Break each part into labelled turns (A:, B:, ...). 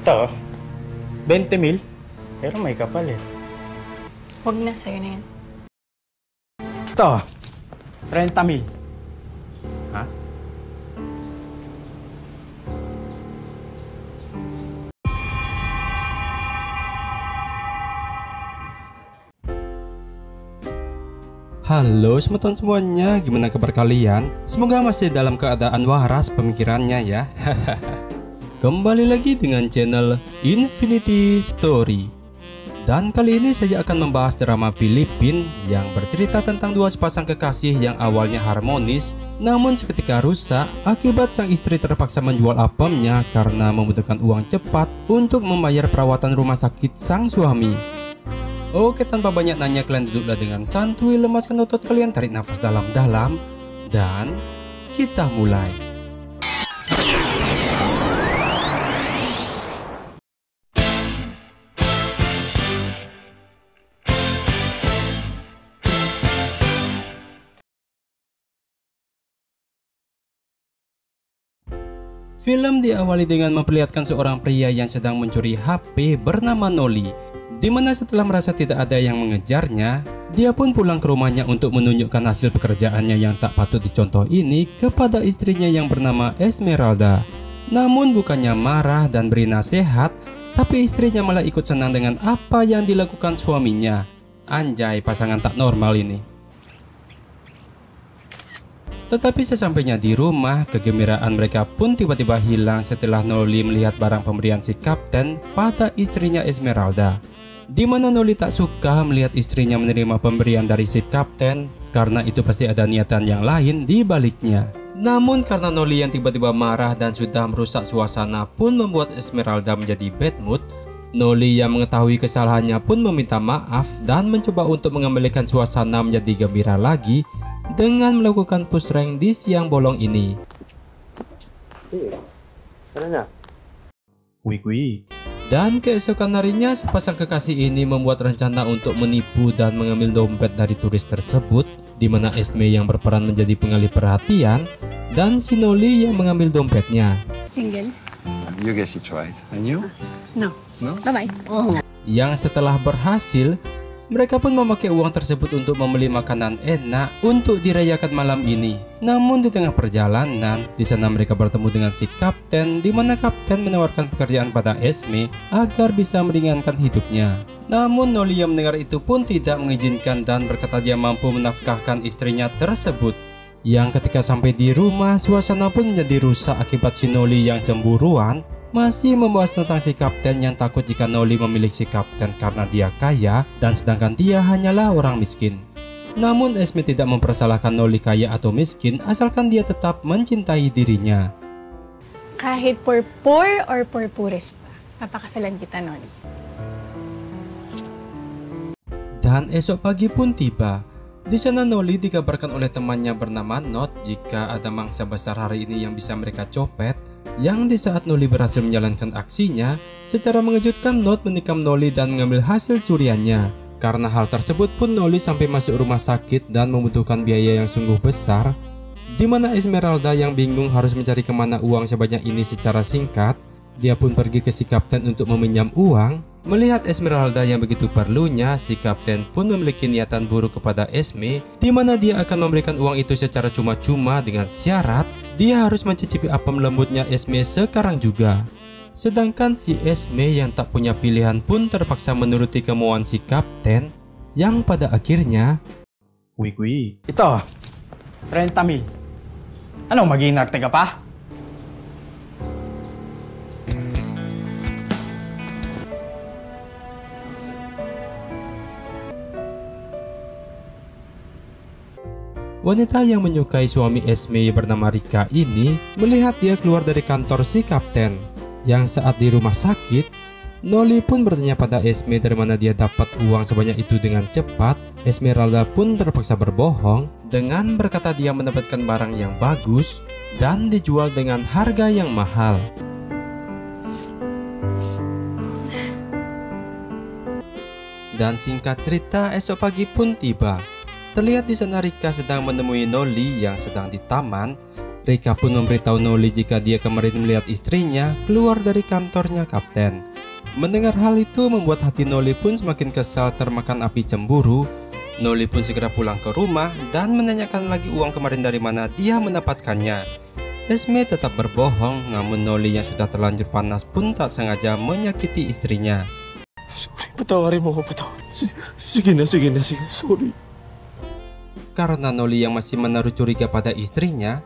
A: Ito, 20 mil, pero may kapalit.
B: Huwag na, sa'yo na yan.
A: Ito, 30 mil. Ha?
C: Halo teman-teman semuanya, gimana kabar kalian? Semoga masih dalam keadaan waras pemikirannya ya. Kembali lagi dengan channel Infinity Story. Dan kali ini saya akan membahas drama Filipin yang bercerita tentang dua sepasang kekasih yang awalnya harmonis, namun seketika rusak akibat sang istri terpaksa menjual apemnya karena membutuhkan uang cepat untuk membayar perawatan rumah sakit sang suami. Oke, tanpa banyak nanya, kalian duduklah dengan santuy, lemaskan otot kalian, tarik nafas dalam-dalam, dan kita mulai. Film diawali dengan memperlihatkan seorang pria yang sedang mencuri HP bernama Noli, di mana setelah merasa tidak ada yang mengejarnya, dia pun pulang ke rumahnya untuk menunjukkan hasil pekerjaannya yang tak patut dicontoh ini kepada istrinya yang bernama Esmeralda. Namun bukannya marah dan beri nasihat, tapi istrinya malah ikut senang dengan apa yang dilakukan suaminya. Anjay, pasangan tak normal ini. Tetapi sesampainya di rumah, kegembiraan mereka pun tiba-tiba hilang setelah Noli melihat barang pemberian si kapten pada istrinya Esmeralda. Di mana Noli tak suka melihat istrinya menerima pemberian dari si kapten, karena itu pasti ada niatan yang lain di baliknya. Namun karena Noli yang tiba-tiba marah dan sudah merusak suasana pun membuat Esmeralda menjadi bad mood. Noli yang mengetahui kesalahannya pun meminta maaf dan mencoba untuk mengembalikan suasana menjadi gembira lagi dengan melakukan push rank di siang bolong ini. Dan keesokan harinya, sepasang kekasih ini membuat rencana untuk menipu dan mengambil dompet dari turis tersebut, di mana Esme yang berperan menjadi pengalih perhatian dan si Noli yang mengambil dompetnya.
D: Single?
E: You guess it's right. And you?
D: No.
E: No?
D: Bye-bye.
C: Yang setelah berhasil, mereka pun memakai uang tersebut untuk membeli makanan enak untuk dirayakan malam ini. Namun di tengah perjalanan, di sana mereka bertemu dengan si kapten, di mana kapten menawarkan pekerjaan pada Esme agar bisa meringankan hidupnya. Namun Noli yang mendengar itu pun tidak mengizinkan dan berkata dia mampu menafkahkan istrinya tersebut. Yang ketika sampai di rumah, suasana pun menjadi rusak akibat si Noli yang cemburuan masih membahas tentang si kapten yang takut jika Noli memilih si kapten karena dia kaya dan sedangkan dia hanyalah orang miskin. Namun Esme tidak mempersalahkan Noli kaya atau miskin asalkan dia tetap mencintai dirinya.
B: Kahit poor or purpurist, papakasalan kita, Noli.
C: Dan esok pagi pun tiba. Di sana Noli dikabarkan oleh temannya bernama Not jika ada mangsa besar hari ini yang bisa mereka copet. Yang di saat Noli berhasil menjalankan aksinya, secara mengejutkan Not menikam Noli dan mengambil hasil curiannya. Karena hal tersebut pun Noli sampai masuk rumah sakit dan membutuhkan biaya yang sungguh besar, di mana Esmeralda yang bingung harus mencari kemana uang sebanyak ini secara singkat. Dia pun pergi ke si kapten untuk meminjam uang. Melihat Esmeralda yang begitu perlunya, si kapten pun memiliki niatan buruk kepada Esme, di mana dia akan memberikan uang itu secara cuma-cuma dengan syarat dia harus mencicipi apem lembutnya Esme sekarang juga. Sedangkan si Esme yang tak punya pilihan pun terpaksa menuruti kemauan si kapten, yang pada akhirnya
A: Ito, 30 mil. Ano, mag-iinarte ka pa?
C: Wanita yang menyukai suami Esme bernama Rika ini melihat dia keluar dari kantor si kapten. Yang saat di rumah sakit, Noli pun bertanya pada Esme dari mana dia dapat uang sebanyak itu dengan cepat. Esmeralda pun terpaksa berbohong dengan berkata dia mendapatkan barang yang bagus dan dijual dengan harga yang mahal. Dan singkat cerita, esok pagi pun tiba. Terlihat di sana Rika sedang menemui Noli yang sedang di taman, Rika pun memberitahu Noli jika dia kemarin melihat istrinya keluar dari kantornya Kapten. Mendengar hal itu membuat hati Noli pun semakin kesal termakan api cemburu. Noli pun segera pulang ke rumah dan menanyakan lagi uang kemarin dari mana dia mendapatkannya. Esme tetap berbohong, namun Noli yang sudah terlanjur panas pun tak sengaja menyakiti istrinya.
A: Patawarin mo ko, Sige na, sorry.
C: Karena Noli yang masih menaruh curiga pada istrinya,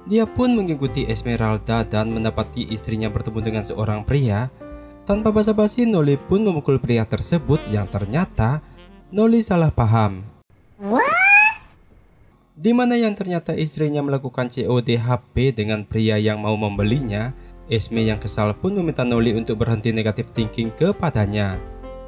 C: dia pun mengikuti Esmeralda dan mendapati istrinya bertemu dengan seorang pria. Tanpa basa-basi, Noli pun memukul pria tersebut yang ternyata Noli salah paham. Di mana yang ternyata istrinya melakukan COD HP dengan pria yang mau membelinya. Esme yang kesal pun meminta Noli untuk berhenti negatif thinking kepadanya.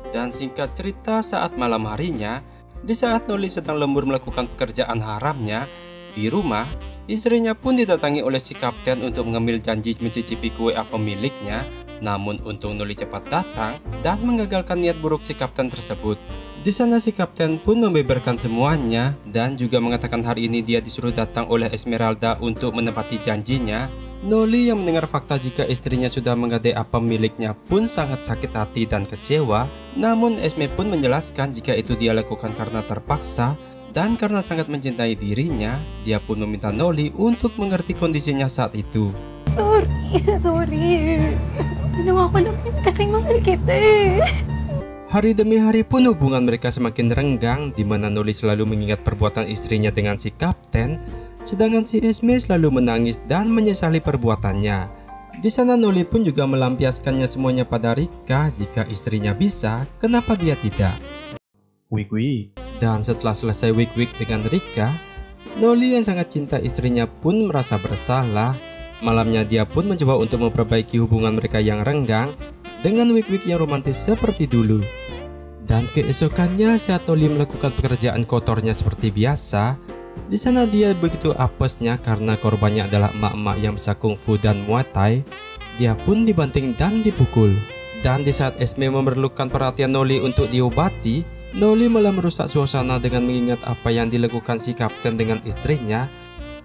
C: Dan singkat cerita, saat malam harinya, di saat Noli sedang lembur melakukan pekerjaan haramnya di rumah, istrinya pun didatangi oleh si Kapten untuk mengambil janji mencicipi kue pemiliknya. Namun untung Noli cepat datang dan mengagalkan niat buruk si Kapten tersebut. Di sana si Kapten pun membeberkan semuanya dan juga mengatakan hari ini dia disuruh datang oleh Esmeralda untuk menepati janjinya. Noli yang mendengar fakta jika istrinya sudah menggadai pemiliknya pun sangat sakit hati dan kecewa. Namun Esme pun menjelaskan jika itu dia lakukan karena terpaksa dan karena sangat mencintai dirinya. Dia pun meminta Noli untuk mengerti kondisinya saat itu.
B: Sorry. Ginawa ko lang kasi mahal kita eh.
C: Hari demi hari pun hubungan mereka semakin renggang, di mana Noli selalu mengingat perbuatan istrinya dengan si Kapten, sedangkan si Esme selalu menangis dan menyesali perbuatannya. Di sana Noli pun juga melampiaskannya semuanya pada Rika. Jika istrinya bisa, kenapa dia tidak?
A: Wik.
C: Dan setelah selesai wik-wik dengan Rika, Noli yang sangat cinta istrinya pun merasa bersalah. Malamnya dia pun mencoba untuk memperbaiki hubungan mereka yang renggang dengan wik-wik yang romantis seperti dulu. Dan keesokannya saat Noli melakukan pekerjaan kotornya seperti biasa, di sana dia begitu apesnya karena korbannya adalah emak-emak yang bisa kungfu dan muay thai. Dia pun dibanting dan dipukul. Dan di saat Esme memerlukan perhatian Noli untuk diobati, Noli malah merusak suasana dengan mengingat apa yang dilakukan si Kapten dengan istrinya.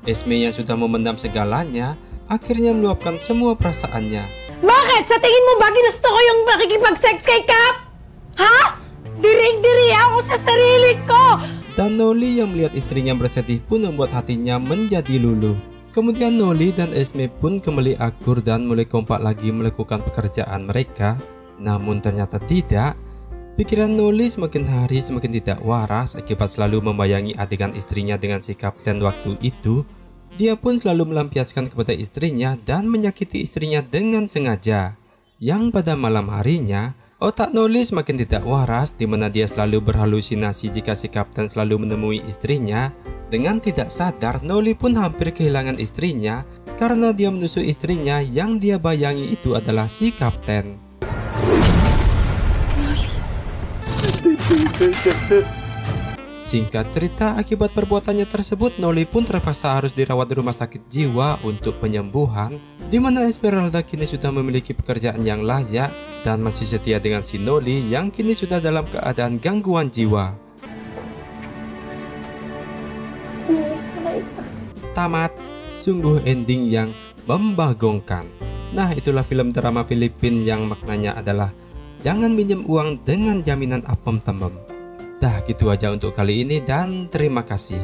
C: Esme yang sudah memendam segalanya akhirnya meluapkan semua perasaannya.
B: Bakit? Sa tingin mo ba ginusto ko yung makikipag-sex kay Kap? Ha? Diring-diri ako sa sarili ko!
C: Dan Noli yang melihat istrinya bersedih pun membuat hatinya menjadi luluh. Kemudian Noli dan Esme pun kembali akur dan mulai kompak lagi melakukan pekerjaan mereka. Namun ternyata tidak. Pikiran Noli semakin hari semakin tidak waras akibat selalu membayangi adegan istrinya dengan si Kapten waktu itu. Dia pun selalu melampiaskan kepada istrinya dan menyakiti istrinya dengan sengaja. Yang pada malam harinya, otak Noli semakin tidak waras, di mana dia selalu berhalusinasi jika si Kapten selalu menemui istrinya. Dengan tidak sadar, Noli pun hampir kehilangan istrinya karena dia menusuk istrinya yang dia bayangi itu adalah si Kapten. Singkat cerita, akibat perbuatannya tersebut, Noli pun terpaksa harus dirawat di rumah sakit jiwa untuk penyembuhan, di mana Esmeralda kini sudah memiliki pekerjaan yang layak dan masih setia dengan si Noli yang kini sudah dalam keadaan gangguan jiwa. Tamat, sungguh ending yang membagongkan. Nah, itulah film drama Filipina yang maknanya adalah jangan minjem uang dengan jaminan apem tembem. Dah gitu aja untuk kali ini dan terima kasih.